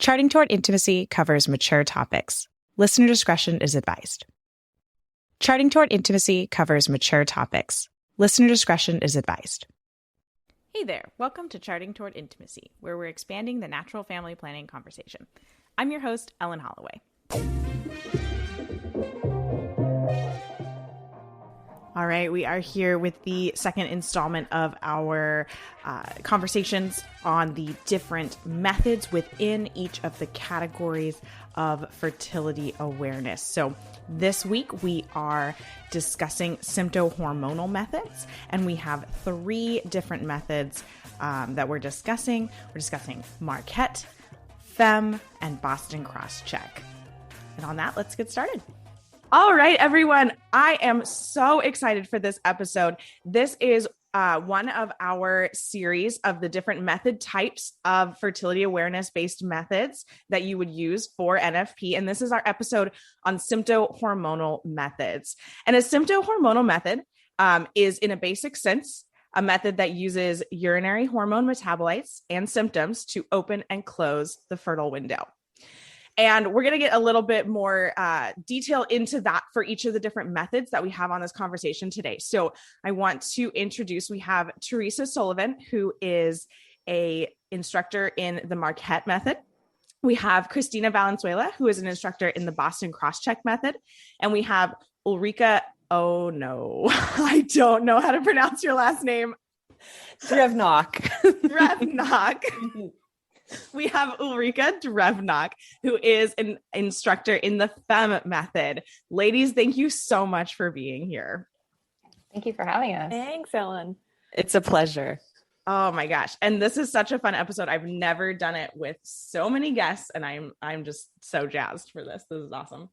Charting Toward Intimacy covers mature topics. Listener discretion is advised. Charting Toward Intimacy covers mature topics. Listener discretion is advised. Hey there, welcome to Charting Toward Intimacy, where we're expanding the natural family planning conversation. I'm your host, Ellen Holloway. All right, we are here with the second installment of our conversations on the different methods within each of the categories of fertility awareness. So this week we are discussing sympto-hormonal methods, and we have three different methods that we're discussing. We're discussing Marquette, FEMM, and Boston cross-check. And on that, let's get started. All right, everyone. I am so excited for this episode. This is one of our series of the different method types of fertility awareness-based methods that you would use for NFP. And this is our episode on sympto-hormonal methods. And a sympto-hormonal method is, in a basic sense, a method that uses urinary hormone metabolites and symptoms to open and close the fertile window. And we're going to get a little bit more detail into that for each of the different methods that we have on this conversation today. So I want to introduce, we have Teresa Sullivan, who is an instructor in the Marquette method. We have Christina Valenzuela, who is an instructor in the Boston cross-check method. And we have Ulrika, oh no, I don't know how to pronounce your last name. Drevnock. Drevnock. We have Ulrika Drevnock, who is an instructor in the FEMM method. Ladies, thank you so much for being here. Thank you for having us. Thanks, Ellen. It's a pleasure. Oh my gosh. And this is such a fun episode. I've never done it with so many guests, and I'm just so jazzed for this. This is awesome.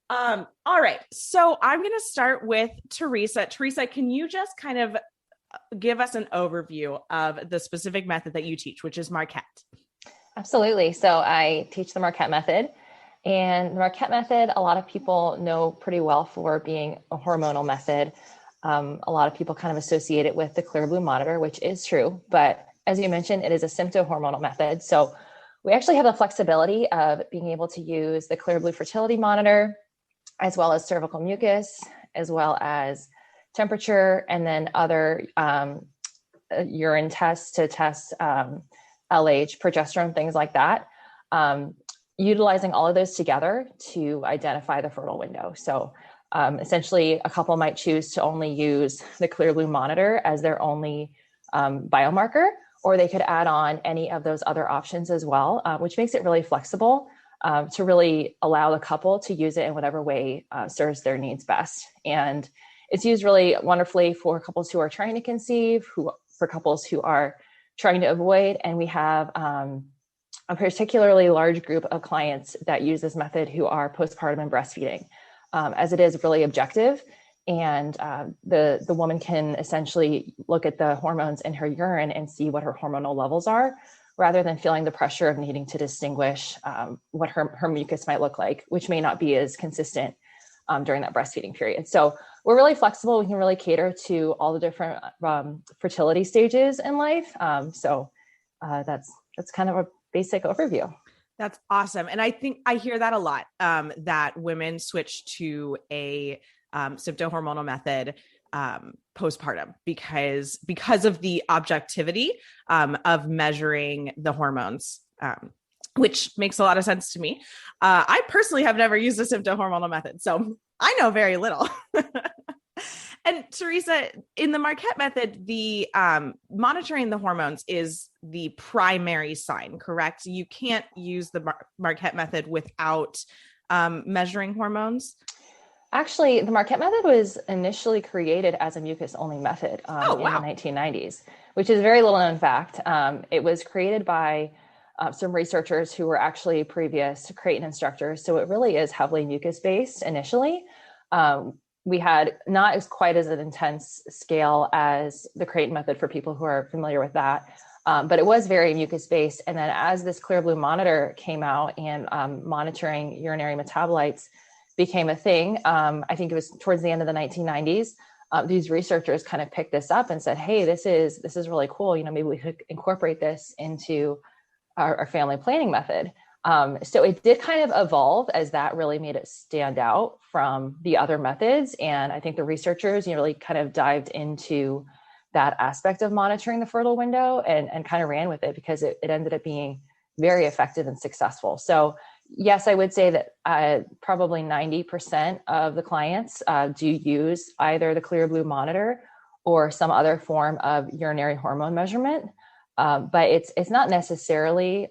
All right. So I'm going to start with Teresa. Teresa, can you just kind of give us an overview of the specific method that you teach, which is Marquette? Absolutely. So I teach the Marquette method, and the Marquette method, a lot of people know pretty well for being a hormonal method. A lot of people kind of associate it with the Clear Blue monitor, which is true. But as you mentioned, it is a sympto-hormonal method. So we actually have the flexibility of being able to use the Clear Blue fertility monitor, as well as cervical mucus, as well as temperature, and then other urine tests to test LH, progesterone, things like that. Utilizing all of those together to identify the fertile window. So essentially, a couple might choose to only use the Clear Blue monitor as their only biomarker, or they could add on any of those other options as well, which makes it really flexible to really allow the couple to use it in whatever way serves their needs best. And it's used really wonderfully for couples who are trying to conceive, for couples who are trying to avoid. And we have a particularly large group of clients that use this method who are postpartum and breastfeeding, as it is really objective. And the woman can essentially look at the hormones in her urine and see what her hormonal levels are, rather than feeling the pressure of needing to distinguish what her mucus might look like, which may not be as consistent during that breastfeeding period. So we're really flexible. We can really cater to all the different fertility stages in life. So that's kind of a basic overview. That's awesome. And I think I hear that a lot, that women switch to a sympto-hormonal method postpartum because of the objectivity of measuring the hormones, which makes a lot of sense to me. I personally have never used a sympto-hormonal method, so I know very little. And Teresa, in the Marquette method, the monitoring the hormones is the primary sign, correct? You can't use the Marquette method without measuring hormones. Actually, the Marquette method was initially created as a mucus-only method in the 1990s, which is a very little known fact. It was created by some researchers who were actually previous Creighton instructors. So it really is heavily mucus-based initially. We had not as quite as an intense scale as the Creighton method for people who are familiar with that. But it was very mucus-based. And then as this Clear Blue monitor came out and monitoring urinary metabolites became a thing, I think it was towards the end of the 1990s, these researchers kind of picked this up and said, hey, this is really cool. You know, maybe we could incorporate this into our family planning method. So it did kind of evolve as that really made it stand out from the other methods. And I think the researchers, really kind of dived into that aspect of monitoring the fertile window and kind of ran with it because it ended up being very effective and successful. So yes, I would say that probably 90% of the clients do use either the Clear Blue monitor or some other form of urinary hormone measurement. But it's not necessarily,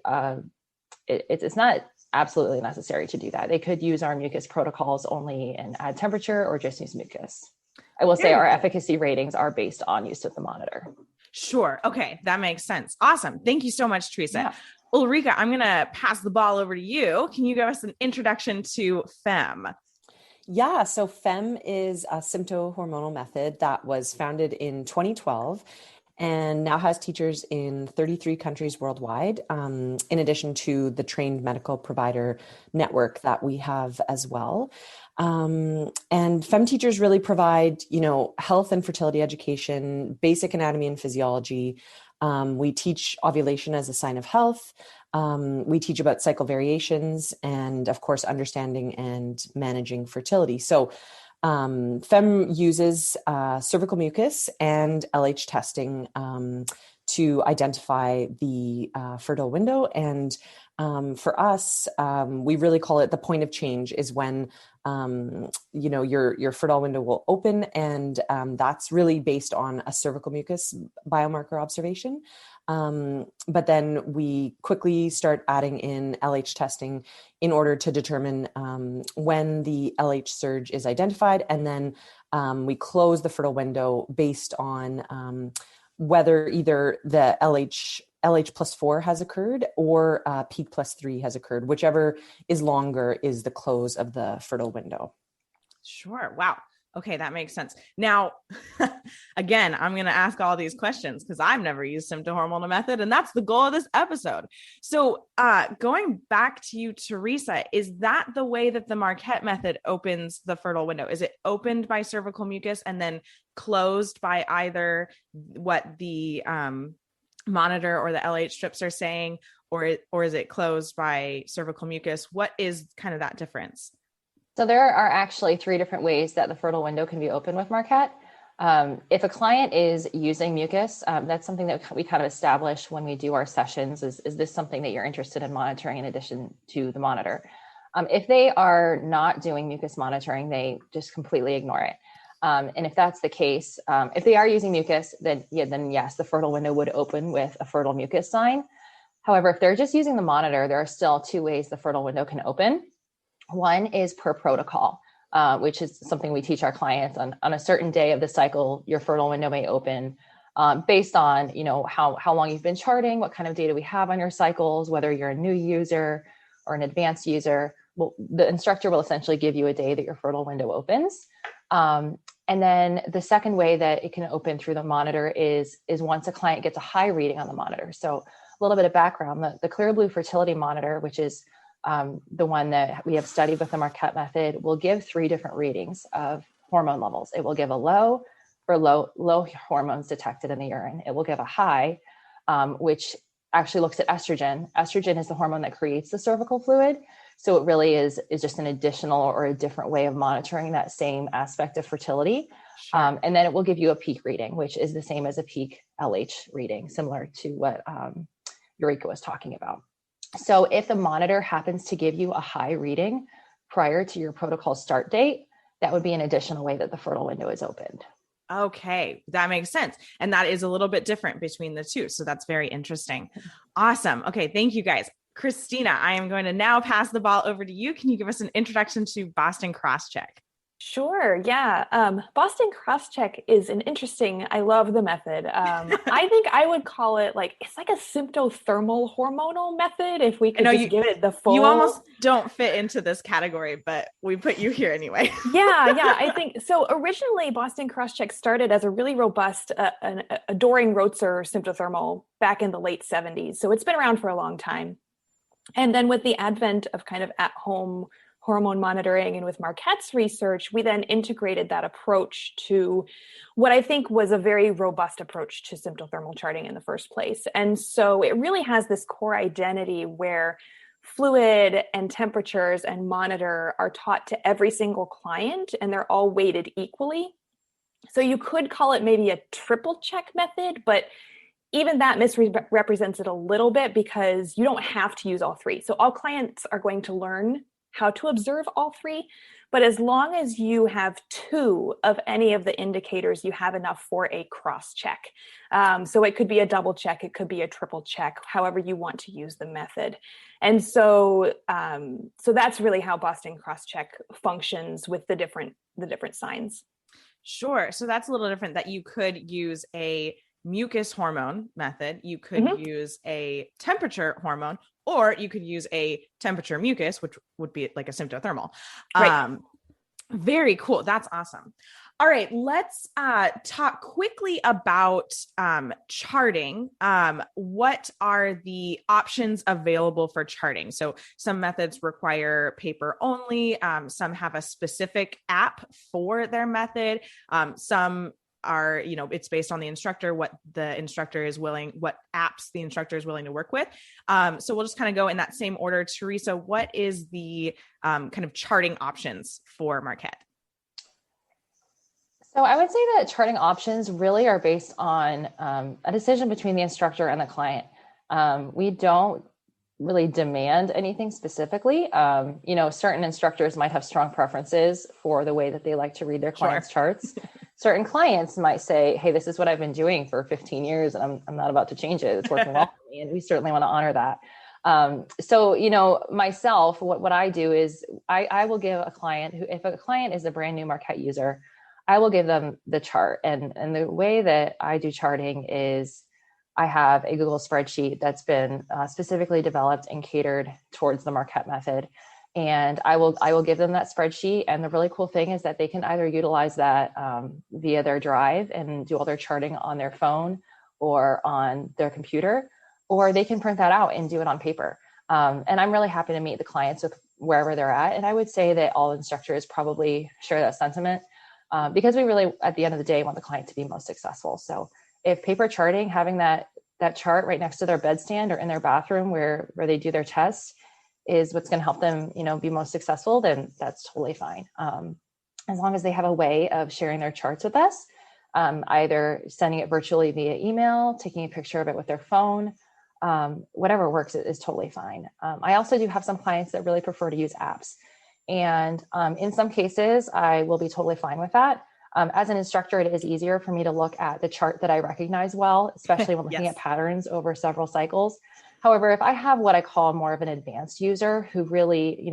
it's not absolutely necessary to do that. They could use our mucus protocols only and add temperature or just use mucus. I will say our efficacy ratings are based on use of the monitor. Sure. Okay. That makes sense. Awesome. Thank you so much, Teresa. Yeah. Ulrika, I'm going to pass the ball over to you. Can you give us an introduction to FEMM? Yeah, so FEMM is a sympto-hormonal method that was founded in 2012 and now has teachers in 33 countries worldwide, in addition to the trained medical provider network that we have as well. And FEMM teachers really provide, health and fertility education, basic anatomy and physiology. We teach ovulation as a sign of health. We teach about cycle variations and, of course, understanding and managing fertility. So FEMM uses cervical mucus and LH testing to identify the fertile window. And for us, we really call it the point of change is when, your fertile window will open. And that's really based on a cervical mucus biomarker observation. But then we quickly start adding in LH testing in order to determine when the LH surge is identified. And then we close the fertile window based on whether either the LH plus 4 has occurred or peak plus 3 has occurred. Whichever is longer is the close of the fertile window. Sure. Wow. Okay, that makes sense. Now, again, I'm going to ask all these questions because I've never used Sympto-Hormonal method, and that's the goal of this episode. So going back to you, Teresa, is that the way that the Marquette method opens the fertile window? Is it opened by cervical mucus and then closed by either what the monitor or the LH strips are saying, or is it closed by cervical mucus? What is kind of that difference? So there are actually 3 different ways that the fertile window can be opened with Marquette. If a client is using mucus, that's something that we kind of establish when we do our sessions. Is this something that you're interested in monitoring in addition to the monitor? If they are not doing mucus monitoring, they just completely ignore it. And if that's the case, if they are using mucus, then yes, the fertile window would open with a fertile mucus sign. However, if they're just using the monitor, there are still 2 ways the fertile window can open. One is per protocol, which is something we teach our clients on a certain day of the cycle. Your fertile window may open based on, how long you've been charting, what kind of data we have on your cycles, whether you're a new user or an advanced user. Well, the instructor will essentially give you a day that your fertile window opens. And then the second way that it can open through the monitor is once a client gets a high reading on the monitor. So a little bit of background, the Clear Blue fertility monitor, which is the one that we have studied with the Marquette method, will give 3 different readings of hormone levels. It will give a low for low hormones detected in the urine. It will give a high, which actually looks at estrogen. Estrogen is the hormone that creates the cervical fluid. So it really is just an additional or a different way of monitoring that same aspect of fertility. Sure. And then it will give you a peak reading, which is the same as a peak LH reading, similar to what Eureka was talking about. So if the monitor happens to give you a high reading prior to your protocol start date, that would be an additional way that the fertile window is opened. Okay, that makes sense. And that is a little bit different between the 2. So that's very interesting. Awesome. Okay, thank you guys. Christina, I am going to now pass the ball over to you. Can you give us an introduction to Boston Crosscheck? Sure. Yeah. Boston Crosscheck is I love the method. I think I would call it it's like a symptothermal hormonal method. If we could give it the full. You almost don't fit into this category, but we put you here anyway. Yeah. I think so. Originally, Boston Crosscheck started as a really robust, a Doring Roetzer symptothermal back in the late 70s. So it's been around for a long time. And then with the advent of kind of at-home hormone monitoring and with Marquette's research, we then integrated that approach to what I think was a very robust approach to symptothermal charting in the first place. And so it really has this core identity where fluid and temperatures and monitor are taught to every single client, and they're all weighted equally. So you could call it maybe a triple check method, but even that misrepresents it a little bit because you don't have to use all three. So all clients are going to learn how to observe all three, but as long as you have two of any of the indicators, you have enough for a cross check. So it could be a double check, it could be a triple check, however you want to use the method. And so that's really how Boston cross check functions with the different signs. Sure. So that's a little different, that you could use a mucus hormone method, you could use a temperature hormone, or you could use a temperature mucus, which would be like a symptothermal. Right. Very cool. That's awesome. All right, let's talk quickly about charting. What are the options available for charting? So some methods require paper only. Some have a specific app for their method. Some are, it's based on the instructor, what apps the instructor is willing to work with. So we'll just kind of go in that same order. Teresa, what is the kind of charting options for Marquette? So I would say that charting options really are based on a decision between the instructor and the client. We don't really demand anything specifically. Certain instructors might have strong preferences for the way that they like to read their clients' charts. Certain clients might say, hey, this is what I've been doing for 15 years and I'm not about to change it. It's working well for me. And we certainly want to honor that. Myself, what I do is I will give a client if a client is a brand new Marquette user, I will give them the chart. And the way that I do charting is I have a Google spreadsheet that's been specifically developed and catered towards the Marquette method. And I will give them that spreadsheet. And the really cool thing is that they can either utilize that via their drive and do all their charting on their phone or on their computer, or they can print that out and do it on paper. And I'm really happy to meet the clients with wherever they're at. And I would say that all instructors probably share that sentiment because we really, at the end of the day, want the client to be most successful. So if paper charting, having that chart right next to their bedstand or in their bathroom where they do their tests is what's going to help them, be most successful, then that's totally fine. As long as they have a way of sharing their charts with us, either sending it virtually via email, taking a picture of it with their phone, whatever works is totally fine. I also do have some clients that really prefer to use apps. And in some cases, I will be totally fine with that. As an instructor, it is easier for me to look at the chart that I recognize well, especially when looking at patterns over several cycles. However, if I have what I call more of an advanced user who really,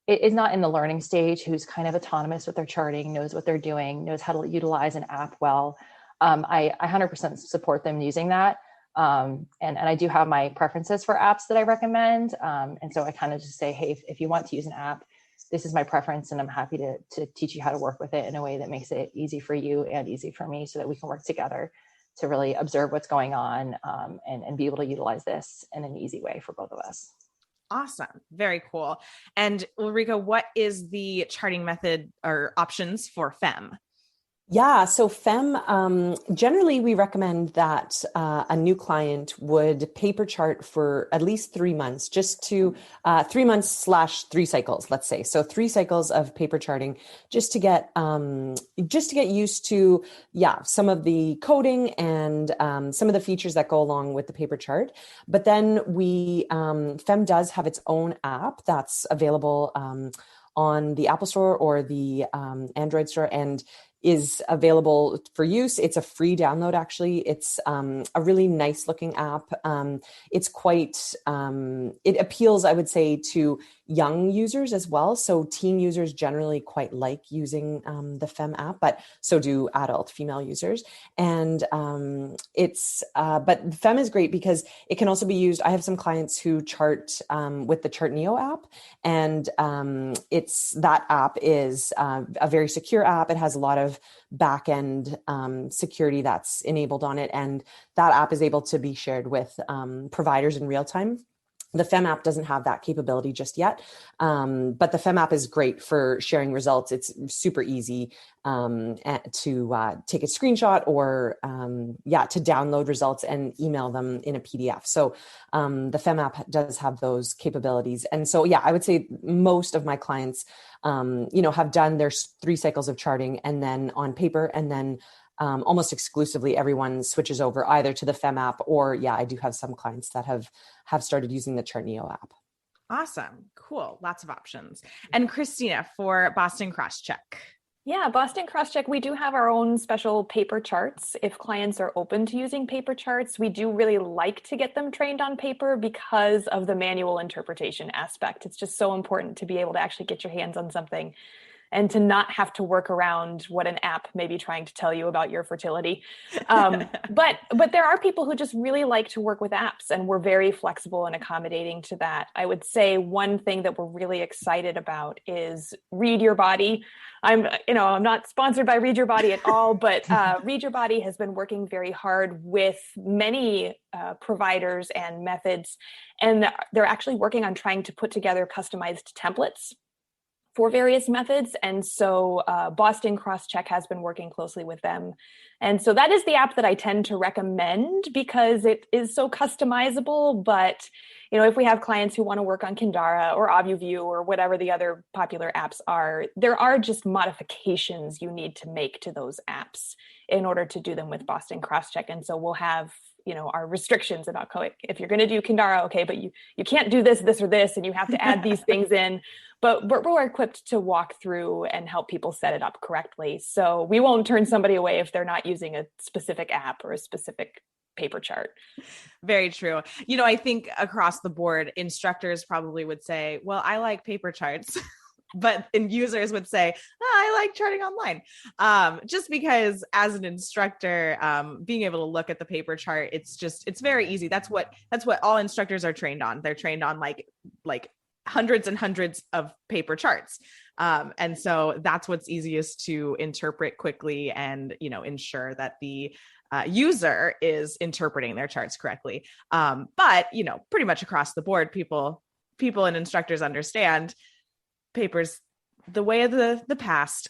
is not in the learning stage, who's kind of autonomous with their charting, knows what they're doing, knows how to utilize an app well, I 100% support them using that. And I do have my preferences for apps that I recommend. And so I kind of just say, hey, if you want to use an app, this is my preference, and I'm happy to teach you how to work with it in a way that makes it easy for you and easy for me so that we can work together to really observe what's going on and be able to utilize this in an easy way for both of us. Awesome. Very cool. And Ulrika, what is the charting method or options for FEMM? Yeah, so FEMM, generally we recommend that a new client would paper chart for at least 3 months, just to 3 months / 3 cycles, let's say. So 3 cycles of paper charting, just to get used to, some of the coding and some of the features that go along with the paper chart. But then FEMM does have its own app that's available on the Apple Store or the Android store, and is available for use. It's a free download, actually. It's a really nice looking app. It's quite, it appeals, I would say, to young users as well. So teen users generally quite like using the FEMM app, but so do adult female users. And but FEMM is great because it can also be used. I have some clients who chart with the Chart Neo app, and that app is a very secure app. It has a lot of back-end security that's enabled on it. And that app is able to be shared with providers in real time. The FEMM app doesn't have that capability just yet, but the FEMM app is great for sharing results. It's super easy to take a screenshot or to download results and email them in a PDF. So the FEMM app does have those capabilities. And so, yeah, I would say most of my clients, have done their 3 cycles of charting and then on paper, and then almost exclusively everyone switches over either to the FEMM app or I do have some clients that have started using the ChartNeo app. Awesome. Cool. Lots of options. And Christina, for Boston Crosscheck. Yeah, Boston Crosscheck, we do have our own special paper charts. If clients are open to using paper charts, we do really like to get them trained on paper because of the manual interpretation aspect. It's just so important to be able to actually get your hands on something and to not have to work around what an app may be trying to tell you about your fertility. But there are people who just really like to work with apps, and we're very flexible and accommodating to that. I would say one thing that we're really excited about is Read Your Body. I'm not sponsored by Read Your Body at all, but Read Your Body has been working very hard with many providers and methods, and they're actually working on trying to put together customized templates for various methods. And so Boston Crosscheck has been working closely with them. And so that is the app that I tend to recommend because it is so customizable. But, if we have clients who want to work on Kindara or OvuView or whatever the other popular apps are, there are just modifications you need to make to those apps in order to do them with Boston Crosscheck. And so we'll have our restrictions about if you're going to do Kindara, okay, but you can't do this, or this, and you have to add these things in. But we're equipped to walk through and help people set it up correctly. So we won't turn somebody away if they're not using a specific app or a specific paper chart. Very true. I think across the board, instructors probably would say, well, I like paper charts. But users would say, I like charting online. Just because as an instructor, being able to look at the paper chart, it's very easy. That's what all instructors are trained on. They're trained on like hundreds and hundreds of paper charts. And so that's what's easiest to interpret quickly and, ensure that the user is interpreting their charts correctly. But, pretty much across the board, people and instructors understand paper's the way of the past.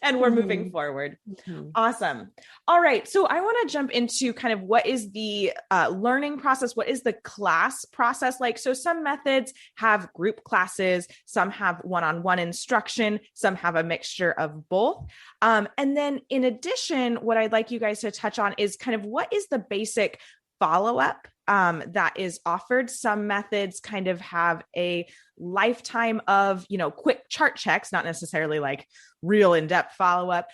And we're moving forward. Mm-hmm. Awesome. All right. So I want to jump into kind of what is the learning process? What is the class process like? So some methods have group classes, some have one-on-one instruction, some have a mixture of both. And then in addition, what I'd like you guys to touch on is kind of what is the basic follow-up that is offered. Some methods kind of have a lifetime of, quick chart checks, not necessarily like real in-depth follow-up.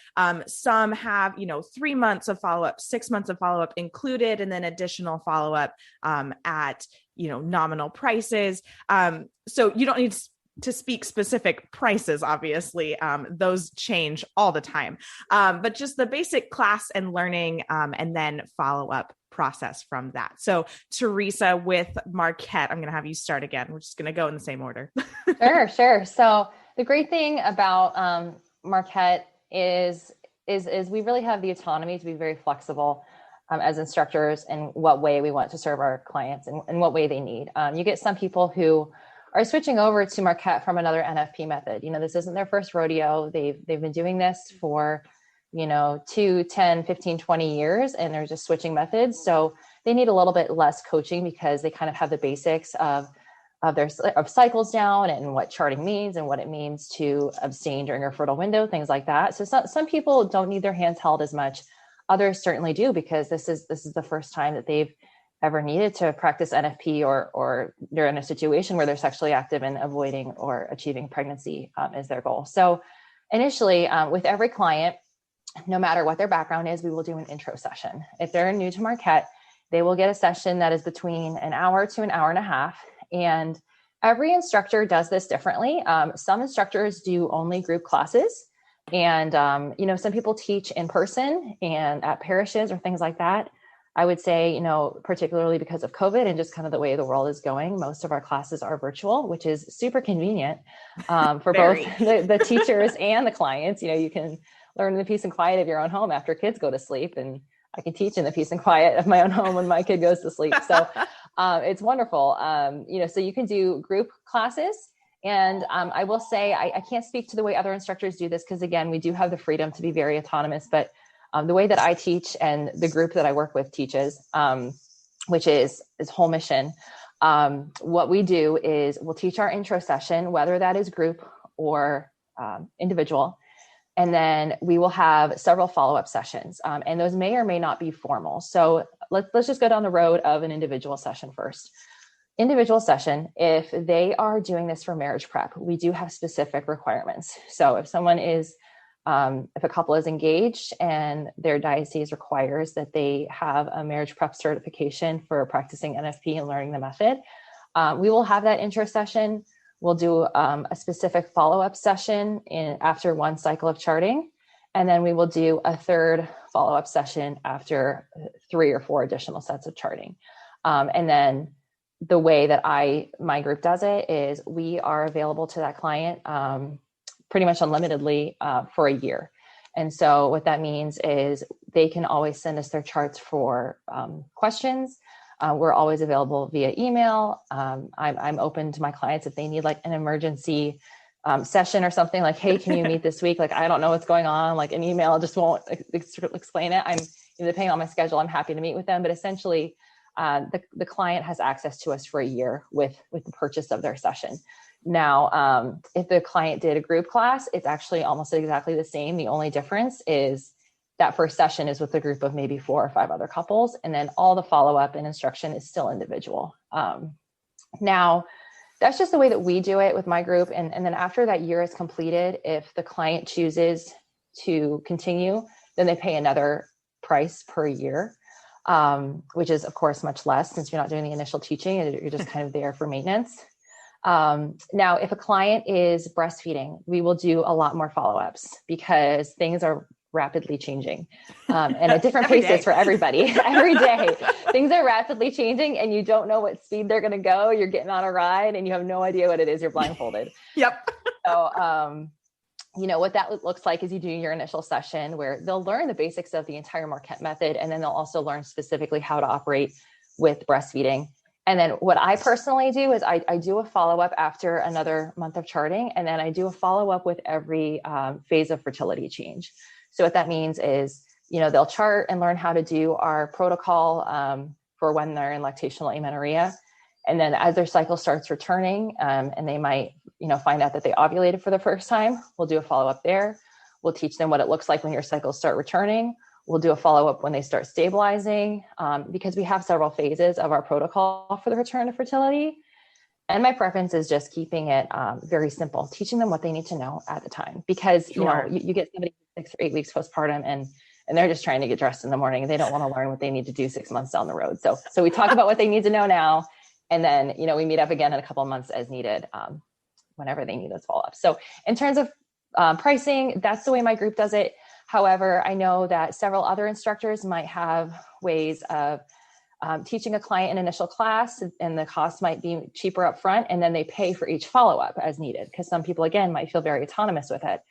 Some have, 3 months of follow-up, 6 months of follow-up included, and then additional follow-up at, nominal prices. So you don't need to speak specific prices, obviously, those change all the time. But just the basic class and learning, and then follow-up process from that. So Teresa with Marquette, I'm going to have you start again. We're just going to go in the same order. Sure. So the great thing about Marquette is we really have the autonomy to be very flexible as instructors in what way we want to serve our clients and what way they need. You get some people who are switching over to Marquette from another NFP method. This isn't their first rodeo. They've been doing this for 2, 10, 15, 20 years, and they're just switching methods. So they need a little bit less coaching because they kind of have the basics of cycles down and what charting means and what it means to abstain during a fertile window, things like that. So some people don't need their hands held as much. Others certainly do, because this is the first time that they've ever needed to practice NFP or they're in a situation where they're sexually active and avoiding or achieving pregnancy is their goal. So initially with every client, no matter what their background is, we will do an intro session. If they're new to Marquette, they will get a session that is between an hour to an hour and a half. And every instructor does this differently. Some instructors do only group classes. And, some people teach in person and at parishes or things like that. I would say, particularly because of COVID and just kind of the way the world is going, most of our classes are virtual, which is super convenient for both the teachers and the clients. You can learn in the peace and quiet of your own home after kids go to sleep, and I can teach in the peace and quiet of my own home when my kid goes to sleep. So It's wonderful. So you can do group classes. And I will say, I can't speak to the way other instructors do this, because again, we do have the freedom to be very autonomous, but the way that I teach and the group that I work with teaches, which is whole mission. What we do is we'll teach our intro session, whether that is group or individual. And then we will have several follow-up sessions, and those may or may not be formal. So let's just go down the road of an individual session first. Individual session, if they are doing this for marriage prep, we do have specific requirements. So if someone is, if a couple is engaged and their diocese requires that they have a marriage prep certification for practicing NFP and learning the method, we will have that intro session. We'll do a specific follow-up session after one cycle of charting. And then we will do a third follow-up session after 3 or 4 additional sets of charting. And then the way that my group does it is we are available to that client pretty much unlimitedly for a year. And so what that means is they can always send us their charts for questions. We're always available via email. I'm open to my clients if they need like an emergency session or something, like, hey, can you meet this week? Like, I don't know what's going on. Like an email just won't explain it. Depending on my schedule, I'm happy to meet with them. But essentially, the client has access to us for a year with the purchase of their session. Now, if the client did a group class, it's actually almost exactly the same. The only difference is that first session is with a group of maybe 4 or 5 other couples. And then all the follow-up and instruction is still individual. Now, that's just the way that we do it with my group. And then after that year is completed, if the client chooses to continue, then they pay another price per year, which is, of course, much less since you're not doing the initial teaching and you're just kind of there for maintenance. Now, if a client is breastfeeding, we will do a lot more follow-ups because things are rapidly changing and at different paces for everybody. Every day things are rapidly changing and you don't know what speed they're going to go. You're getting on a ride and you have no idea what it is. You're blindfolded. Yep. So, what that looks like is you do your initial session where they'll learn the basics of the entire Marquette method. And then they'll also learn specifically how to operate with breastfeeding. And then what I personally do is I do a follow-up after another month of charting. And then I do a follow-up with every phase of fertility change. So what that means is, they'll chart and learn how to do our protocol for when they're in lactational amenorrhea. And then as their cycle starts returning and they might, find out that they ovulated for the first time, we'll do a follow-up there. We'll teach them what it looks like when your cycles start returning. We'll do a follow-up when they start stabilizing because we have several phases of our protocol for the return to fertility. And my preference is just keeping it very simple, teaching them what they need to know at the time. Because, you get somebody 6 or 8 weeks postpartum and they're just trying to get dressed in the morning and they don't want to learn what they need to do 6 months down the road. So we talk about what they need to know now. And then, we meet up again in a couple of months as needed, whenever they need those follow-ups. So in terms of pricing, that's the way my group does it. However, I know that several other instructors might have ways of teaching a client an initial class and the cost might be cheaper up front. And then they pay for each follow-up as needed. Because some people, again, might feel very autonomous with it.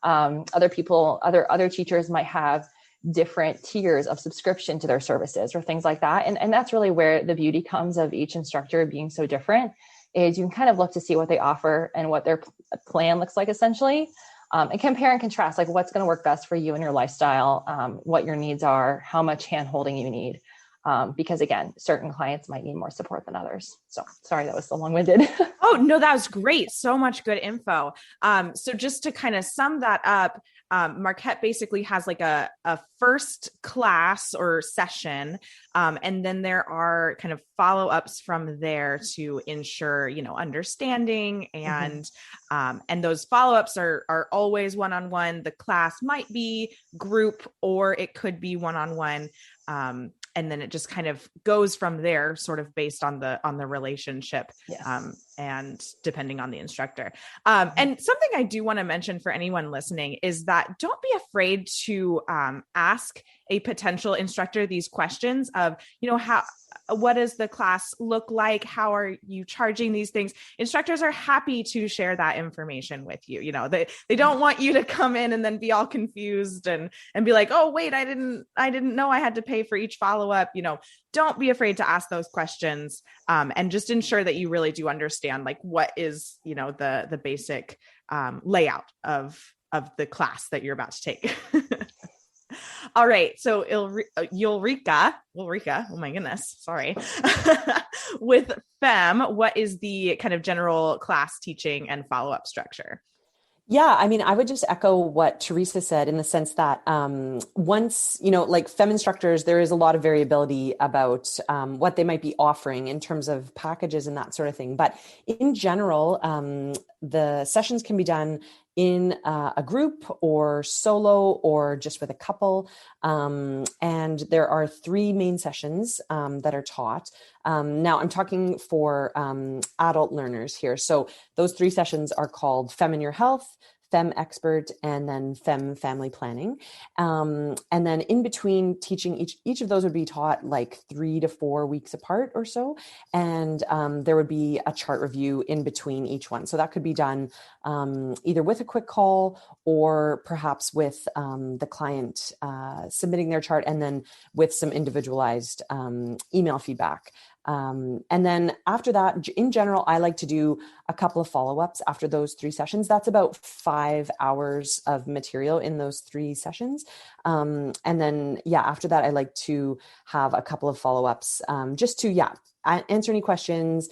Other teachers might have different tiers of subscription to their services or things like that. And that's really where the beauty comes of each instructor being so different, is you can kind of look to see what they offer and what their plan looks like essentially. And compare and contrast, like what's going to work best for you and your lifestyle, what your needs are, how much hand-holding you need. Because again, certain clients might need more support than others. So sorry, that was so long-winded. Oh, no, that was great. So much good info. So just to kind of sum that up, Marquette basically has like a first class or session. And then there are kind of follow-ups from there to ensure, understanding and those follow-ups are always one-on-one. The class might be group or it could be one-on-one. And then it just kind of goes from there, sort of based on the relationship, yes. And depending on the instructor. And something I do want to mention for anyone listening is that don't be afraid to ask a potential instructor these questions of, what does the class look like? How are you charging these things? Instructors are happy to share that information with you. They don't want you to come in and then be all confused and be like, oh, wait, I didn't know I had to pay for each follow-up. Don't be afraid to ask those questions, and just ensure that you really do understand like what is, the basic layout of the class that you're about to take. All right. So Ulrika, oh my goodness, sorry. With FEMM, what is the kind of general class teaching and follow-up structure? Yeah, I mean, I would just echo what Teresa said in the sense that once, like FEMM instructors, there is a lot of variability about what they might be offering in terms of packages and that sort of thing. But in general, the sessions can be done in a group or solo or just with a couple. And there are 3 main sessions that are taught. Now I'm talking for adult learners here. So those 3 sessions are called FEMM in Your Health, FEMM Expert, and then FEMM Family Planning. And then in between teaching, each of those would be taught like 3 to 4 weeks apart or so. And there would be a chart review in between each one. So that could be done either with a quick call or perhaps with the client submitting their chart and then with some individualized email feedback. And then after that, in general, I like to do a couple of follow-ups after those 3 sessions. That's about 5 hours of material in those 3 sessions. And then, after that, I like to have a couple of follow-ups just to, answer any questions,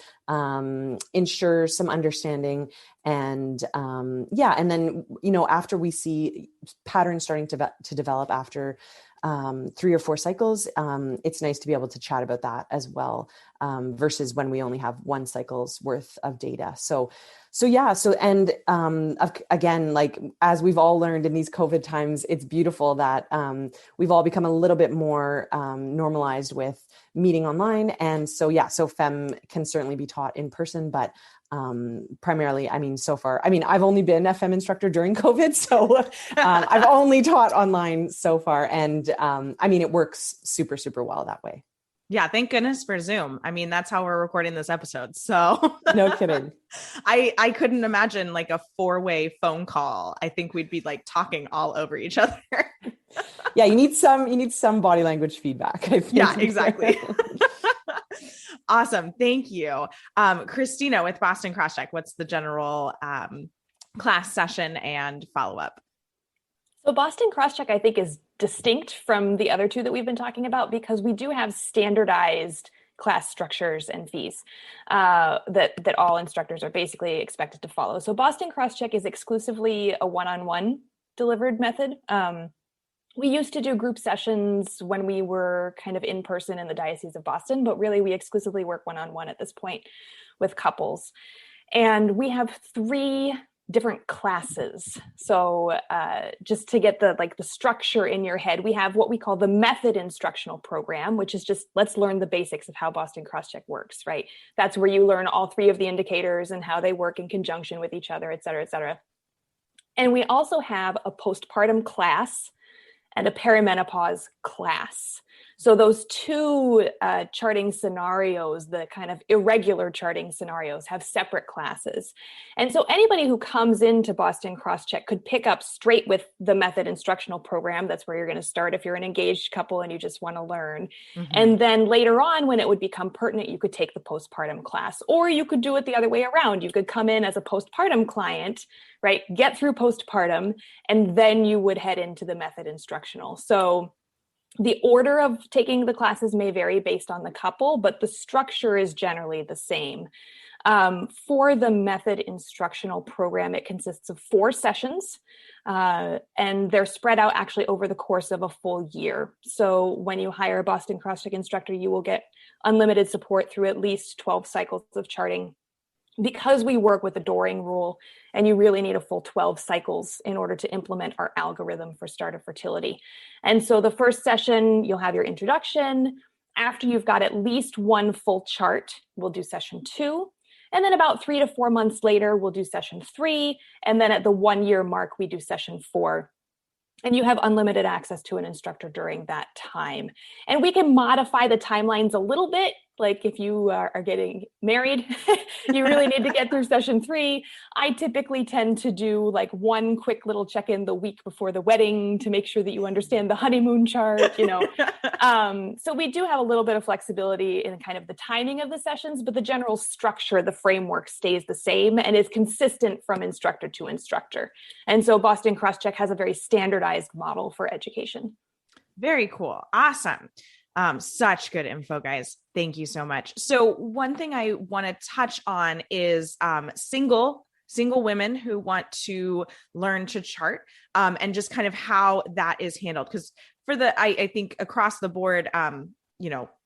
ensure some understanding. And and then, after we see patterns starting to develop after 3 or 4 cycles, it's nice to be able to chat about that as well, versus when we only have 1 cycle's worth of data. Again, like as we've all learned in these COVID times, it's beautiful that we've all become a little bit more normalized with meeting online. And so FEMM can certainly be taught in person, but primarily, I've only been a FEMM instructor during COVID. So I've only taught online so far. And it works super, super well that way. Yeah. Thank goodness for Zoom. That's how we're recording this episode. So no kidding. I couldn't imagine like a 4-way phone call. I think we'd be like talking all over each other. Yeah. You need some body language feedback, I think. Yeah, exactly. Awesome. Thank you. Christina with Boston Crosscheck, what's the general class session and follow-up? So Boston Crosscheck, I think, is distinct from the other 2 that we've been talking about because we do have standardized class structures and fees that all instructors are basically expected to follow. So Boston Crosscheck is exclusively a one-on-one delivered method. We used to do group sessions when we were kind of in person in the Diocese of Boston, but really we exclusively work one-on-one at this point with couples. And we have 3 different classes. So just to get the structure in your head, we have what we call the method instructional program, which is just, let's learn the basics of how Boston Crosscheck works, right? That's where you learn all 3 of the indicators and how they work in conjunction with each other, et cetera, et cetera. And we also have a postpartum class and a perimenopause class. So those 2 charting scenarios, the kind of irregular charting scenarios, have separate classes. And so anybody who comes into Boston Crosscheck could pick up straight with the method instructional program. That's where you're going to start if you're an engaged couple and you just want to learn. Mm-hmm. And then later on, when it would become pertinent, you could take the postpartum class, or you could do it the other way around. You could come in as a postpartum client, right? Get through postpartum, and then you would head into the method instructional. So the order of taking the classes may vary based on the couple, but the structure is generally the same. For the method instructional program, it consists of 4 sessions, and they're spread out actually over the course of a full year. So when you hire a Boston Crosscheck instructor, you will get unlimited support through at least 12 cycles of charting. Because we work with the Doring rule, and you really need a full 12 cycles in order to implement our algorithm for start of fertility. And so the first session, you'll have your introduction. After you've got at least 1 full chart, we'll do session 2. And then about 3 to 4 months later, we'll do session 3. And then at the 1-year mark, we do session 4. And you have unlimited access to an instructor during that time. And we can modify the timelines a little bit. Like if you are getting married, you really need to get through session 3. I typically tend to do like one quick little check-in the week before the wedding to make sure that you understand the honeymoon chart, So we do have a little bit of flexibility in kind of the timing of the sessions, but the general structure, the framework stays the same and is consistent from instructor to instructor. And so Boston CrossCheck has a very standardized model for education. Very cool. Awesome. Such good info, guys. Thank you so much. So one thing I want to touch on is single women who want to learn to chart and just kind of how that is handled. Because for I think across the board,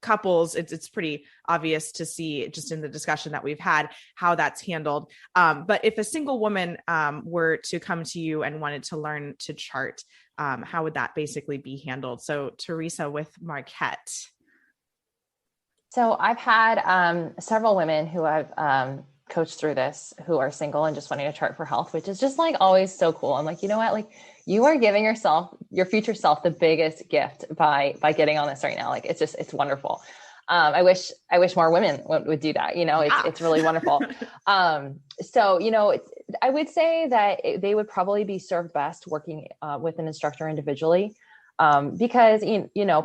couples, it's pretty obvious to see just in the discussion that we've had how that's handled. But if a single woman were to come to you and wanted to learn to chart, how would that basically be handled? So Teresa with Marquette. So I've had several women who I've coached through this who are single and just wanting to chart for health, which is just like always so cool. I'm like, you know what? Like you are giving yourself, your future self, the biggest gift by getting on this right now. Like it's wonderful. I wish more women would do that. It's really wonderful. So, I would say that they would probably be served best working with an instructor individually because,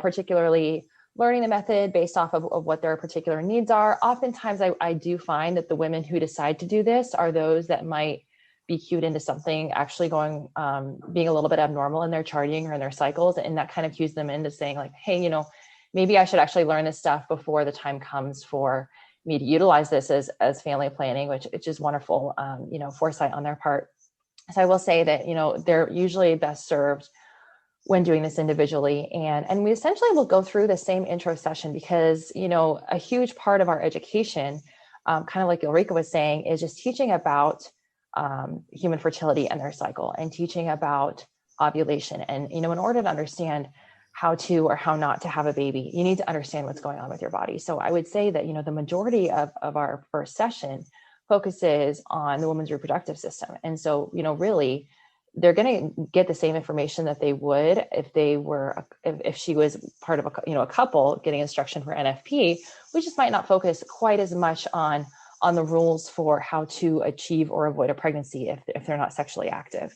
particularly learning the method based off of what their particular needs are. Oftentimes I do find that the women who decide to do this are those that might be cued into something actually going, being a little bit abnormal in their charting or in their cycles. And that kind of cues them into saying like, hey, maybe I should actually learn this stuff before the time comes for me to utilize this as family planning, which is wonderful, foresight on their part. So I will say that, they're usually best served when doing this individually. And we essentially will go through the same intro session because, a huge part of our education, kind of like Ulrika was saying, is just teaching about human fertility and their cycle and teaching about ovulation. And, in order to understand how to or how not to have a baby, you need to understand what's going on with your body. So I would say that, the majority of our first session focuses on the woman's reproductive system. And so, really, they're going to get the same information that they would if she was part of a couple getting instruction for NFP. We just might not focus quite as much on the rules for how to achieve or avoid a pregnancy if they're not sexually active.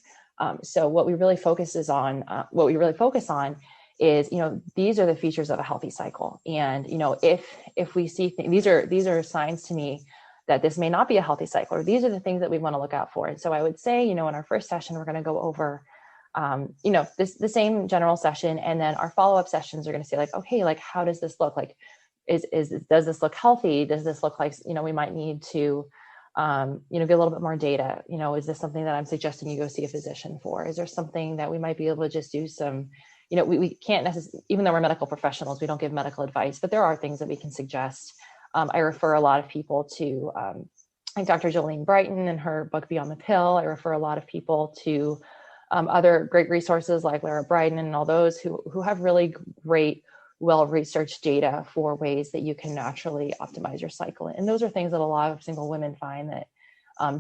So what we really focus on is, these are the features of a healthy cycle. And, if we see these are signs to me that this may not be a healthy cycle, or these are the things that we want to look out for. And so I would say, in our first session, we're going to go over, the same general session. And then our follow-up sessions are going to say like, okay, like, how does this look like? Does this look healthy? Does this look like, we might need to, get a little bit more data? Is this something that I'm suggesting you go see a physician for? Is there something that we might be able to just do some, we can't necessarily, even though we're medical professionals, we don't give medical advice, but there are things that we can suggest. I refer a lot of people to, like Dr. Jolene Brighton and her book Beyond the Pill. I refer a lot of people to other great resources like Lara Bryden and all those who have really great, well-researched data for ways that you can naturally optimize your cycle. And those are things that a lot of single women find that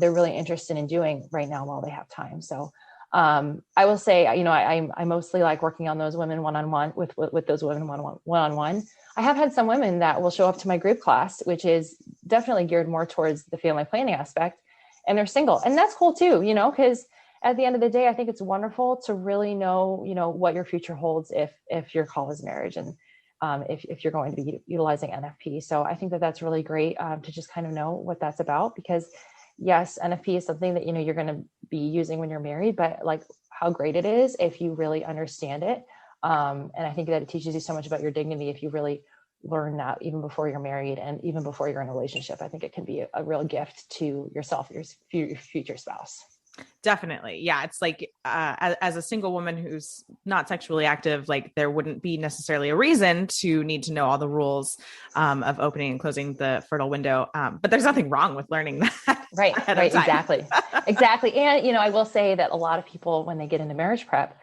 they're really interested in doing right now while they have time. So I will say, I mostly like working on those women one-on-one with those women one-on-one. I have had some women that will show up to my group class, which is definitely geared more towards the family planning aspect, and they're single. And that's cool too, because at the end of the day, I think it's wonderful to really know, what your future holds if your call is marriage and if you're going to be utilizing NFP. So I think that that's really great to just kind of know what that's about, because yes, NFP is something that, you're going to be using when you're married, but like how great it is if you really understand it. And I think that it teaches you so much about your dignity if you really learn that even before you're married and even before you're in a relationship. I think it can be a real gift to yourself, your future spouse. Definitely. Yeah. It's like, as a single woman who's not sexually active, like there wouldn't be necessarily a reason to need to know all the rules of opening and closing the fertile window. But there's nothing wrong with learning that. Right. Exactly. And, I will say that a lot of people, when they get into marriage prep,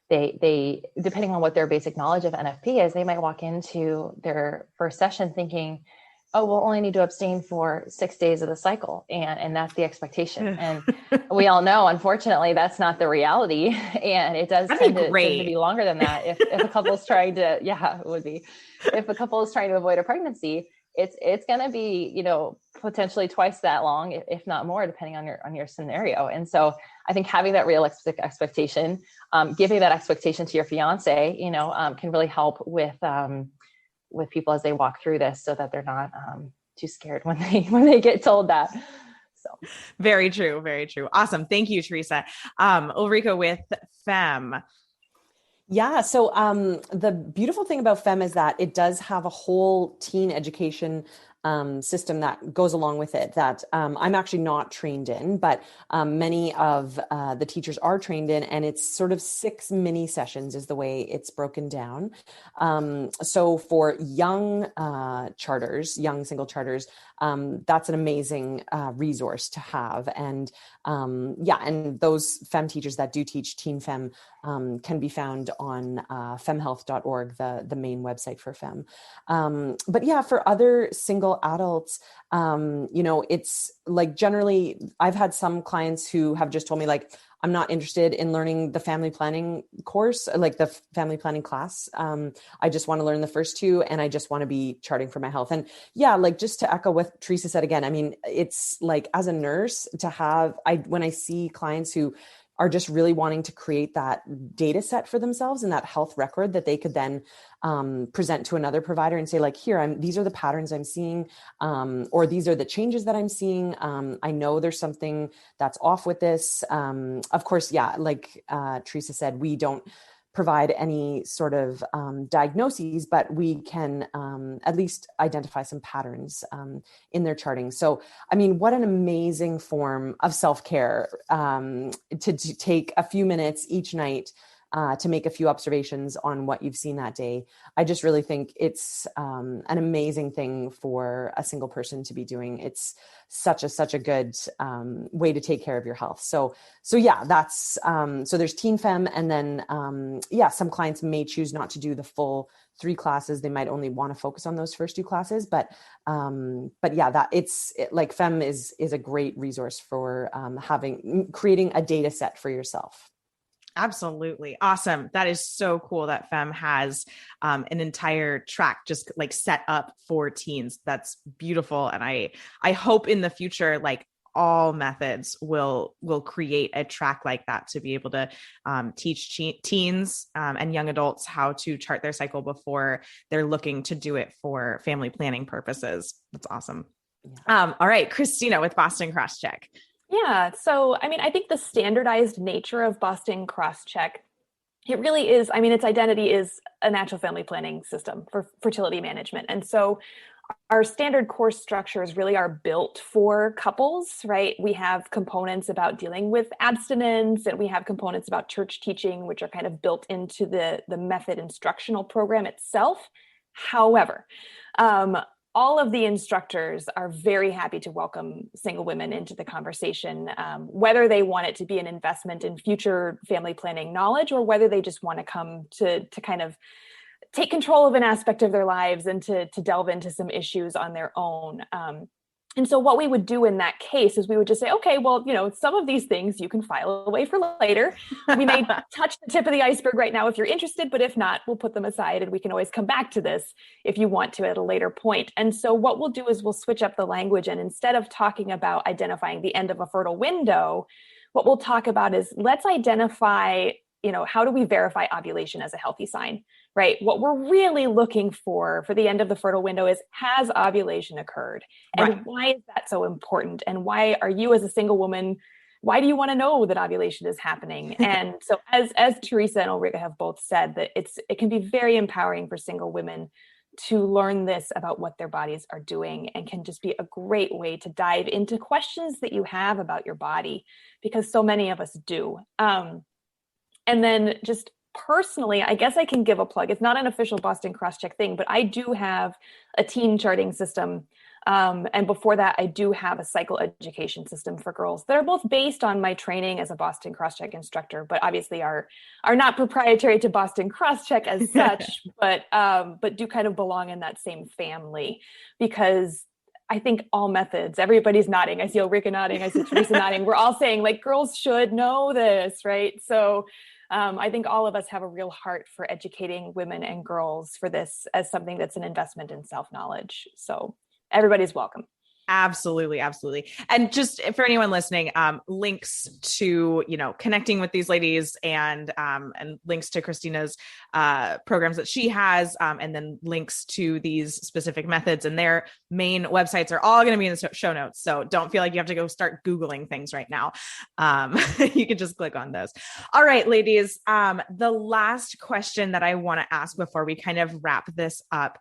they depending on what their basic knowledge of NFP is, they might walk into their first session thinking oh, we'll only need to abstain for 6 days of the cycle. And that's the expectation. And we all know, unfortunately, that's not the reality. And it does tend to be longer than that. If a couple is trying to, it would be, if a couple is trying to avoid a pregnancy, it's going to be, you know, potentially twice that long, if not more, depending on your scenario. And so I think having that realistic expectation, giving that expectation to your fiance, you know, can really help with people as they walk through this, so that they're not too scared when they get told that. So very true. Very true. Awesome. Thank you, Teresa. Ulrika with FEMM. Yeah. So the beautiful thing about FEMM is that it does have a whole teen education system that goes along with it that I'm actually not trained in, but many of the teachers are trained in, and it's sort of 6 mini sessions is the way it's broken down. So for young charters, young single charters, that's an amazing resource to have. And and those FEMM teachers that do teach teen FEMM can be found on femmhealth.org, the main website for FEMM. But yeah, for other single adults, you know, it's like generally I've had some clients who have just told me, like, I'm not interested in learning the family planning course, like the family planning class. I just want to learn the first 2, and I just want to be charting for my health. And yeah, like just to echo what Teresa said again, I mean, it's like as a nurse to have, when I see clients who are just really wanting to create that data set for themselves and that health record that they could then present to another provider and say, like, here, these are the patterns I'm seeing, or these are the changes that I'm seeing. I know there's something that's off with this. Of course, yeah, like Teresa said, we don't provide any sort of diagnoses, but we can at least identify some patterns in their charting. So, I mean, what an amazing form of self-care to take a few minutes each night to make a few observations on what you've seen that day. I just really think it's an amazing thing for a single person to be doing. It's such a good way to take care of your health. So yeah, that's so there's Teen FEMM, and then some clients may choose not to do the full 3 classes. They might only want to focus on those first 2 classes, but yeah, like FEMM is a great resource for creating a data set for yourself. Absolutely. Awesome. That is so cool that FEMM has an entire track just like set up for teens. That's beautiful. And I hope in the future, like all methods will create a track like that to be able to teach teens and young adults how to chart their cycle before they're looking to do it for family planning purposes. That's awesome. Yeah. All right, Christina with Boston Crosscheck. Yeah. So, I mean, I think the standardized nature of Boston Crosscheck, it really is, I mean, its identity is a natural family planning system for fertility management. And so our standard course structures really are built for couples, right? We have components about dealing with abstinence, and we have components about church teaching, which are kind of built into the method instructional program itself. However, all of the instructors are very happy to welcome single women into the conversation, whether they want it to be an investment in future family planning knowledge, or whether they just want to come to kind of take control of an aspect of their lives and to delve into some issues on their own. And so what we would do in that case is we would just say, okay, well, you know, some of these things you can file away for later. We may touch the tip of the iceberg right now if you're interested, but if not, we'll put them aside, and we can always come back to this if you want to at a later point. And so what we'll do is we'll switch up the language, and instead of talking about identifying the end of a fertile window, what we'll talk about is let's identify, you know, how do we verify ovulation as a healthy sign, right? What we're really looking for the end of the fertile window is, has ovulation occurred? And right. Why is that so important? And why are you, as a single woman, why do you want to know that ovulation is happening? And so as Teresa and Ulrika have both said, that it can be very empowering for single women to learn this about what their bodies are doing, and can just be a great way to dive into questions that you have about your body, because so many of us do. And then just personally, I guess I can give a plug. It's not an official Boston Crosscheck thing, but I do have a teen charting system And before that, I do have a cycle education system for girls that are both based on my training as a Boston Crosscheck instructor, but obviously are not proprietary to Boston Crosscheck as such, but do kind of belong in that same family, because I think all methods, everybody's nodding. I see Ulrika nodding. I see Teresa nodding. We're all saying like girls should know this, right? So I think all of us have a real heart for educating women and girls for this as something that's an investment in self-knowledge. So everybody's welcome. Absolutely. Absolutely. And just for anyone listening, links to, connecting with these ladies and links to Christina's programs that she has, and then links to these specific methods and their main websites are all going to be in the show notes. So don't feel like you have to go start Googling things right now. You can just click on those. All right, ladies. The last question that I want to ask before we kind of wrap this up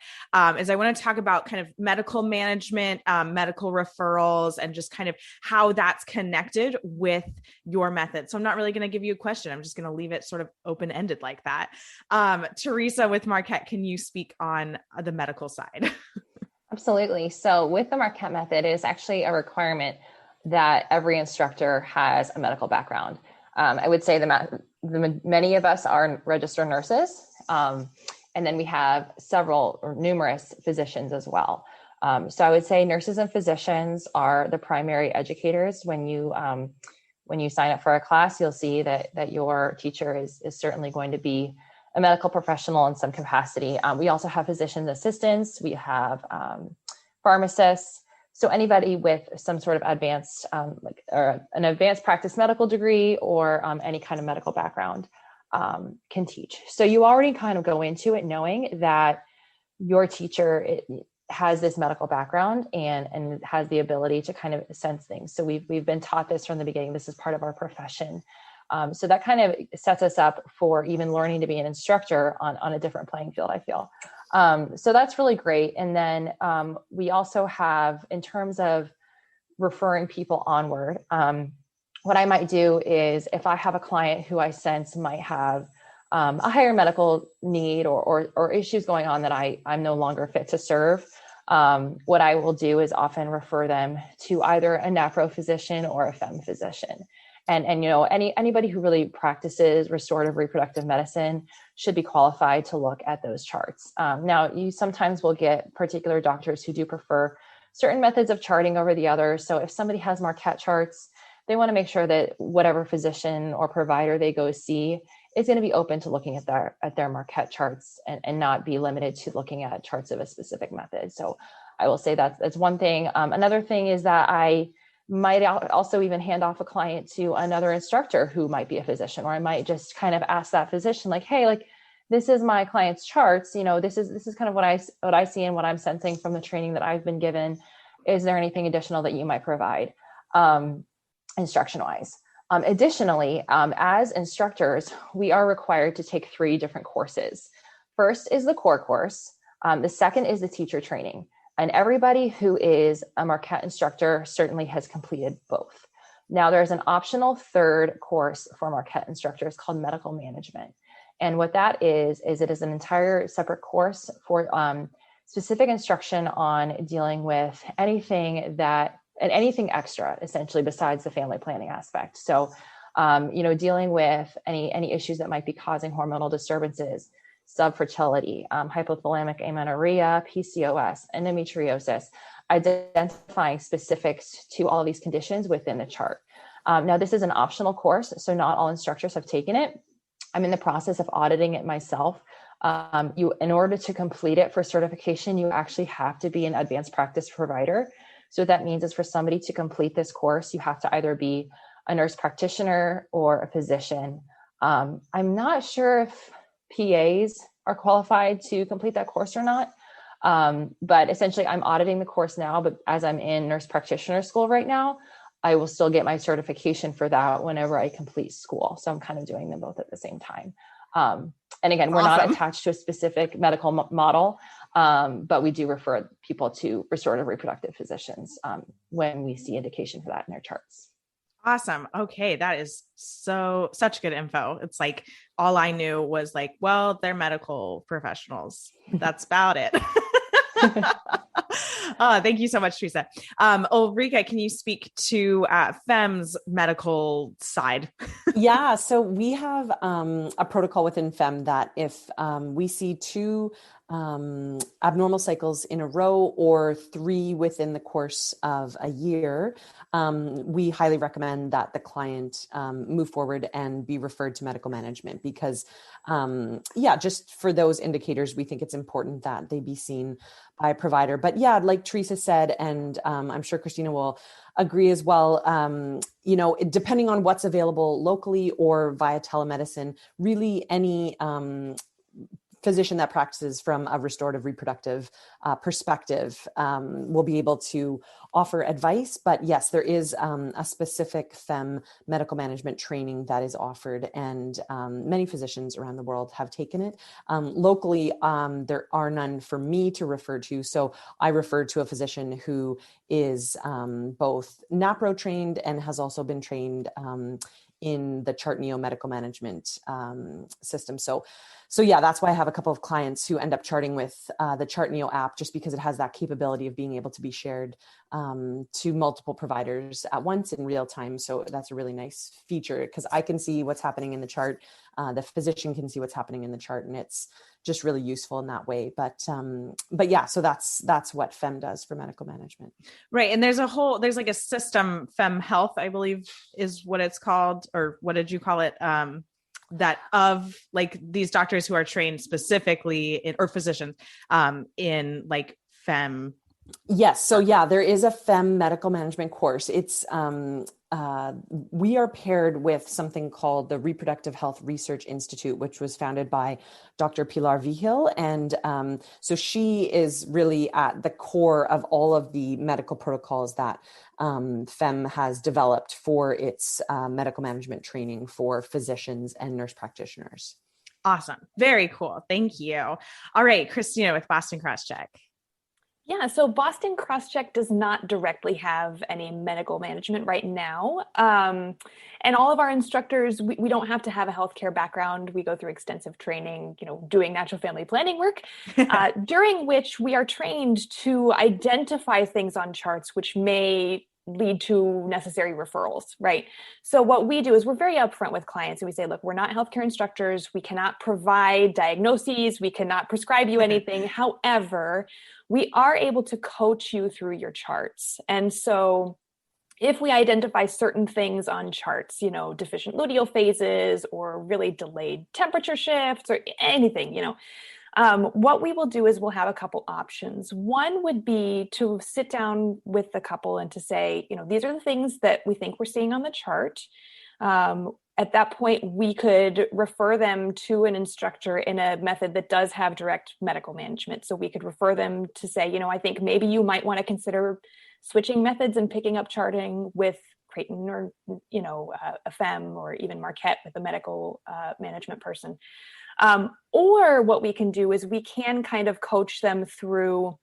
is I want to talk about kind of medical management, medical referrals, and just kind of how that's connected with your method. So I'm not really going to give you a question. I'm just going to leave it sort of open-ended like that. Teresa with Marquette, can you speak on the medical side? Absolutely. So with the Marquette method, it is actually a requirement that every instructor has a medical background. I would say many of us are registered nurses, and then we have several or numerous physicians as well. So I would say nurses and physicians are the primary educators. When you sign up for a class, you'll see that your teacher is certainly going to be a medical professional in some capacity. We also have physician assistants. We have pharmacists. So anybody with some sort of advanced, or an advanced practice medical degree or any kind of medical background can teach. So you already kind of go into it knowing that your teacher has this medical background and has the ability to kind of sense things. So we've been taught this from the beginning. This is part of our profession. So that kind of sets us up for even learning to be an instructor on a different playing field, I feel. So that's really great. And then we also have, in terms of referring people onward, what I might do is if I have a client who I sense might have a higher medical need or issues going on that I'm no longer fit to serve, what I will do is often refer them to either a nephro physician or a FEMM physician. And anybody who really practices restorative reproductive medicine should be qualified to look at those charts. Now, you sometimes will get particular doctors who do prefer certain methods of charting over the others. So if somebody has Marquette charts, they want to make sure that whatever physician or provider they go see is going to be open to looking at their Marquette charts and not be limited to looking at charts of a specific method. So I will say that's one thing. Another thing is that I might also even hand off a client to another instructor who might be a physician, or I might just kind of ask that physician, like, hey, like, this is my client's charts. This is kind of what I see and what I'm sensing from the training that I've been given. Is there anything additional that you might provide instruction wise? Additionally, as instructors, we are required to take 3 different courses. First is the core course. The second is the teacher training. And everybody who is a Marquette instructor certainly has completed both. Now, there's an optional 3rd course for Marquette instructors called medical management. And what that is it is an entire separate course for specific instruction on dealing with anything extra, essentially, besides the family planning aspect. So, dealing with any issues that might be causing hormonal disturbances, subfertility, hypothalamic amenorrhea, PCOS, endometriosis, identifying specifics to all of these conditions within the chart. Now, this is an optional course, so not all instructors have taken it. I'm in the process of auditing it myself. In order to complete it for certification, you actually have to be an advanced practice provider. So what that means is for somebody to complete this course, you have to either be a nurse practitioner or a physician. I'm not sure if PAs are qualified to complete that course or not. But essentially I'm auditing the course now, but as I'm in nurse practitioner school right now, I will still get my certification for that whenever I complete school. So I'm kind of doing them both at the same time. And again, we're not attached to a specific medical model, but we do refer people to restorative reproductive physicians when we see indication for that in their charts. Awesome. Okay. That is such good info. It's like, all I knew was like, well, they're medical professionals. That's about it. Thank you so much, Teresa. Ulrika, can you speak to FEMM's medical side? Yeah, so we have a protocol within FEMM that if we see 2 abnormal cycles in a row or 3 within the course of a year, we highly recommend that the client move forward and be referred to medical management because, just for those indicators, we think it's important that they be seen by a provider. But yeah, like Teresa said, and I'm sure Christina will agree as well, depending on what's available locally or via telemedicine, really any physician that practices from a restorative reproductive perspective will be able to offer advice. But yes, there is a specific FEMM medical management training that is offered, and many physicians around the world have taken it. Locally, there are none for me to refer to. So I refer to a physician who is both NAPRO trained and has also been trained in the ChartNeo medical management system. So yeah, that's why I have a couple of clients who end up charting with the ChartNeo app, just because it has that capability of being able to be shared to multiple providers at once in real time. So that's a really nice feature because I can see what's happening in the chart. The physician can see what's happening in the chart, and it's just really useful in that way. But yeah, so that's what FEMM does for medical management. Right. And there's like a system, FEMM Health, I believe is what it's called, or what did you call it? That of like these doctors who are trained specifically or physicians in like FEMM. Yes. So yeah, there is a FEMM medical management course. It's we are paired with something called the Reproductive Health Research Institute, which was founded by Dr. Pilar Vigil. And so she is really at the core of all of the medical protocols that FEMM has developed for its medical management training for physicians and nurse practitioners. Awesome. Very cool. Thank you. All right, Christina with Boston Crosscheck. Yeah, so Boston Crosscheck does not directly have any medical management right now. And all of our instructors, we don't have to have a healthcare background. We go through extensive training, doing natural family planning work, during which we are trained to identify things on charts which may lead to necessary referrals, right? So what we do is we're very upfront with clients and we say, look, we're not healthcare instructors. We cannot provide diagnoses. We cannot prescribe you anything. However, we are able to coach you through your charts. And so if we identify certain things on charts, deficient luteal phases or really delayed temperature shifts or anything, what we will do is we'll have a couple options. One would be to sit down with the couple and to say, these are the things that we think we're seeing on the chart. At that point, we could refer them to an instructor in a method that does have direct medical management. So we could refer them to say, I think maybe you might want to consider switching methods and picking up charting with Creighton or, a FEMM or even Marquette with a medical management person. Or what we can do is we can kind of coach them through,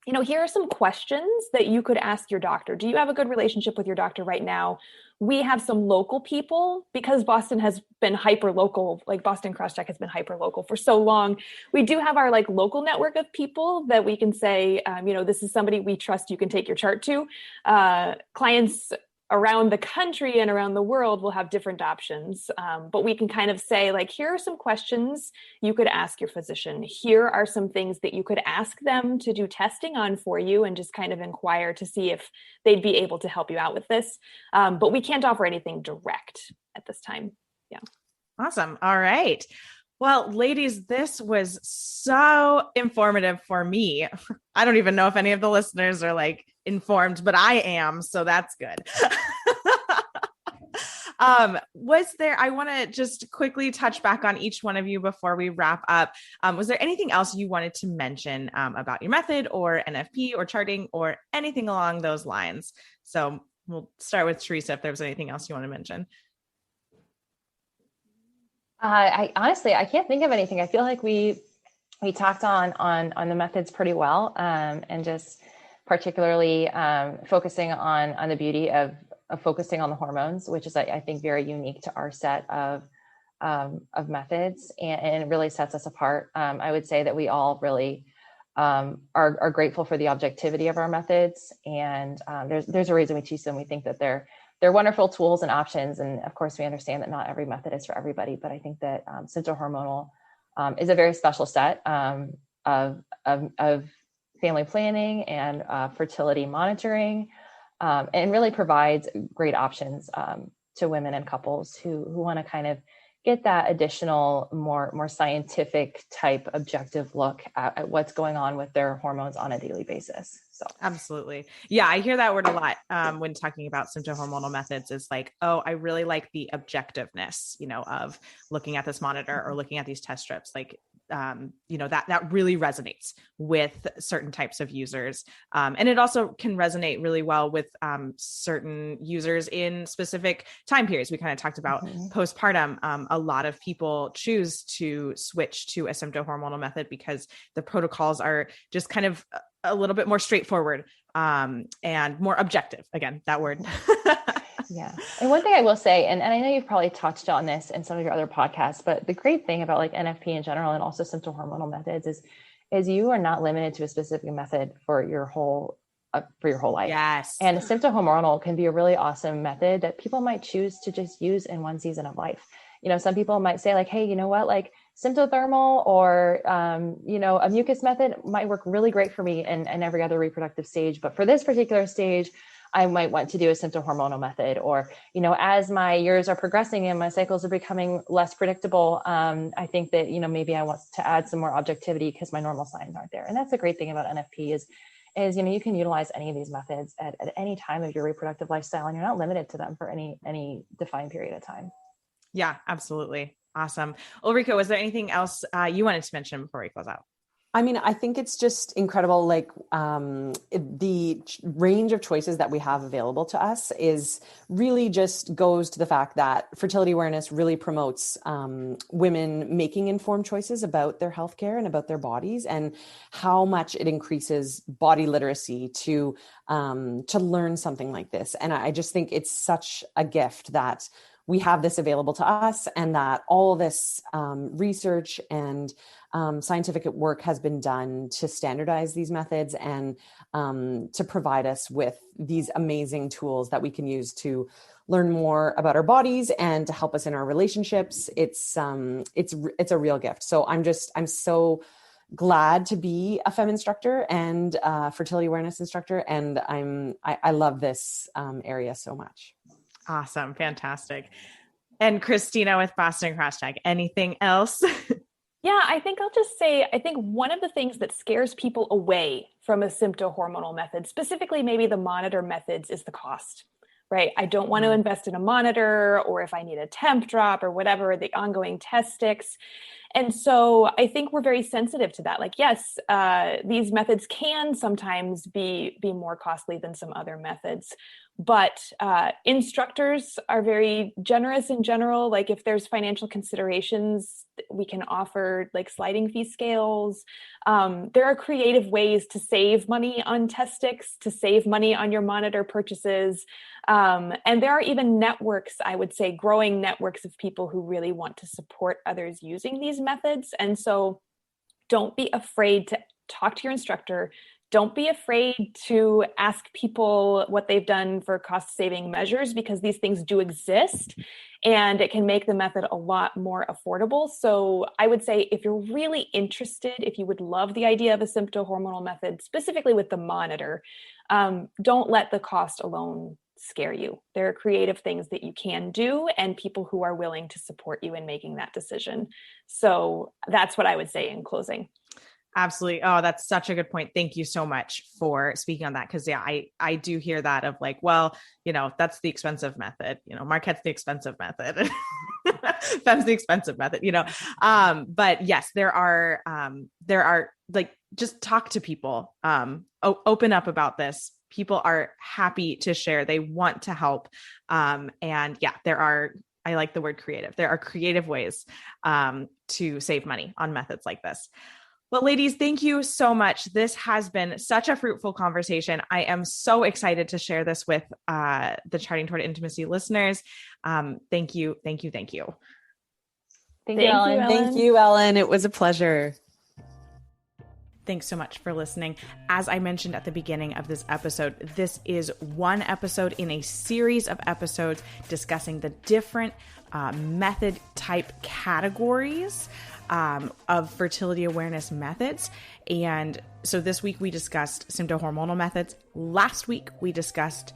here are some questions that you could ask your doctor. Do you have a good relationship with your doctor right now? We have some local people because Boston has been hyper local, like Boston Crosscheck has been hyper local for so long. We do have our local network of people that we can say, this is somebody we trust you can take your chart to. Clients around the country and around the world will have different options. But we can kind of say, here are some questions you could ask your physician. Here are some things that you could ask them to do testing on for you and just kind of inquire to see if they'd be able to help you out with this. But we can't offer anything direct at this time. Yeah. Awesome. All right. Well, ladies, this was so informative for me. I don't even know if any of the listeners are informed, but I am, so that's good. I want to just quickly touch back on each one of you before we wrap up. Was there anything else you wanted to mention about your method or NFP or charting or anything along those lines? So we'll start with Teresa, if there's anything else you want to mention. I honestly, I can't think of anything. I feel like we talked on the methods pretty well, and just particularly focusing on the beauty of focusing on the hormones, which is, I think, very unique to our set of methods, and it really sets us apart. I would say that we all really are grateful for the objectivity of our methods. And there's a reason we teach them. We think that they're wonderful tools and options. And of course, we understand that not every method is for everybody, but I think that Sympto-Hormonal is a very special set of family planning and fertility monitoring, and really provides great options to women and couples who want to kind of get that additional, more scientific type objective look at what's going on with their hormones on a daily basis. So absolutely. Yeah. I hear that word a lot when talking about sympto-hormonal methods. Is like, oh, I really like the objectiveness, of looking at this monitor or looking at these test strips. Like, that really resonates with certain types of users. And it also can resonate really well with certain users in specific time periods. We kind of talked about postpartum. A lot of people choose to switch to a sympto-hormonal method because the protocols are just kind of a little bit more straightforward and more objective. Again, that word. Yeah. And one thing I will say, and I know you've probably touched on this in some of your other podcasts, but the great thing about like NFP in general and also sympto-hormonal methods is you are not limited to a specific method for your whole life. Yes. And sympto-hormonal can be a really awesome method that people might choose to just use in one season of life. Some people might say like, hey, you know what, like symptothermal or, a mucus method might work really great for me in every other reproductive stage. But for this particular stage, I might want to do a sympto-hormonal method, or, as my years are progressing and my cycles are becoming less predictable, I think that, maybe I want to add some more objectivity because my normal signs aren't there. And that's the great thing about NFP is, you can utilize any of these methods at any time of your reproductive lifestyle, and you're not limited to them for any defined period of time. Yeah, absolutely. Awesome. Ulrika, was there anything else you wanted to mention before we close out? I mean, I think it's just incredible. Like the range of choices that we have available to us is really just goes to the fact that fertility awareness really promotes women making informed choices about their healthcare and about their bodies, and how much it increases body literacy to learn something like this. And I just think it's such a gift that we have this available to us, and that all this research and scientific work has been done to standardize these methods and to provide us with these amazing tools that we can use to learn more about our bodies and to help us in our relationships. It's a real gift. So I'm so glad to be a FEMM instructor and fertility awareness instructor, and I love this area so much. Awesome. Fantastic. And Christina with Boston Crosscheck, anything else? Yeah, I think I'll just say, I think one of the things that scares people away from a sympto-hormonal method, specifically maybe the monitor methods, is the cost, right? I don't want to invest in a monitor, or if I need a temp drop or whatever, the ongoing test sticks. And so I think we're very sensitive to that. Like, yes, these methods can sometimes be more costly than some other methods, but instructors are very generous in general. Like, if there's financial considerations, we can offer like sliding fee scales. There are creative ways to save money on test sticks, to save money on your monitor purchases. And there are even networks, I would say, growing networks of people who really want to support others using these methods. And so don't be afraid to talk to your instructor. Don't be afraid to ask people what they've done for cost-saving measures, because these things do exist and it can make the method a lot more affordable. So I would say, if you're really interested, if you would love the idea of a sympto-hormonal method, specifically with the monitor, don't let the cost alone scare you. There are creative things that you can do and people who are willing to support you in making that decision. So that's what I would say in closing. Absolutely. Oh, that's such a good point. Thank you so much for speaking on that. Cause yeah, I do hear that of like, well, that's the expensive method, Marquette's the expensive method. FEMM's the expensive method, but yes, there are like, just talk to people, open up about this. People are happy to share. They want to help. And yeah, I like the word creative. There are creative ways to save money on methods like this. Well, ladies, thank you so much. This has been such a fruitful conversation. I am so excited to share this with the Charting Toward Intimacy listeners. Thank you. Thank you. Thank you. Thank you, Ellen. Thank you, Ellen. It was a pleasure. Thanks so much for listening. As I mentioned at the beginning of this episode, this is one episode in a series of episodes discussing the different method type categories of fertility awareness methods. And so this week we discussed sympto-hormonal methods. Last week we discussed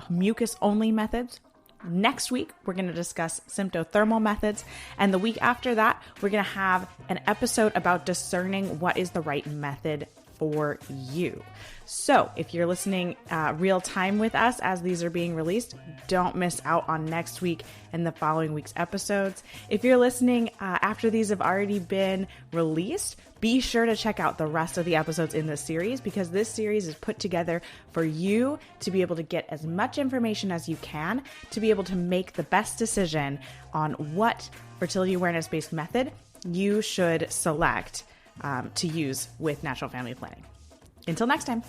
mucus-only methods. Next week, we're going to discuss symptothermal methods. And the week after that, we're going to have an episode about discerning what is the right method for you. So if you're listening real time with us as these are being released, don't miss out on next week and the following week's episodes. If you're listening after these have already been released, be sure to check out the rest of the episodes in this series, because this series is put together for you to be able to get as much information as you can to be able to make the best decision on what fertility awareness based method you should select to use with natural family planning. Until next time.